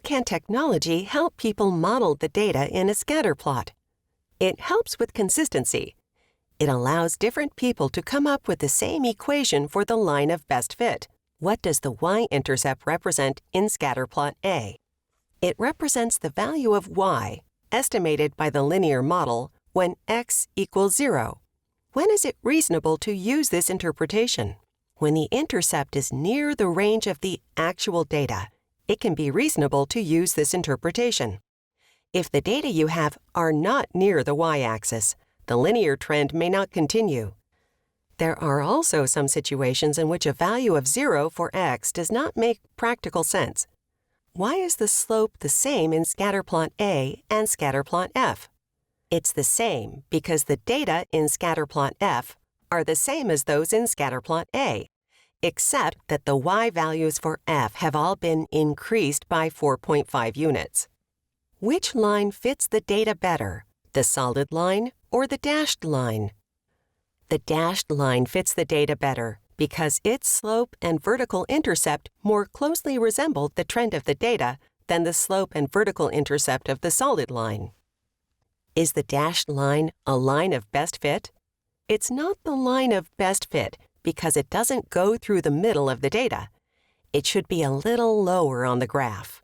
can technology help people model the data in a scatterplot? It helps with consistency. It allows different people to come up with the same equation for the line of best fit. What does the y-intercept represent in scatterplot A? It represents the value of y, estimated by the linear model, when x equals 0. When is it reasonable to use this interpretation? When the intercept is near the range of the actual data, it can be reasonable to use this interpretation. If the data you have are not near the y-axis, the linear trend may not continue. There are also some situations in which a value of 0 for x does not make practical sense. Why is the slope the same in scatterplot A and scatterplot F? It's the same because the data in scatterplot F are the same as those in scatterplot A, except that the y values for F have all been increased by 4.5 units. Which line fits the data better, the solid line or the dashed line? The dashed line fits the data better because its slope and vertical intercept more closely resemble the trend of the data than the slope and vertical intercept of the solid line. Is the dashed line a line of best fit? It's not the line of best fit because it doesn't go through the middle of the data. It should be a little lower on the graph.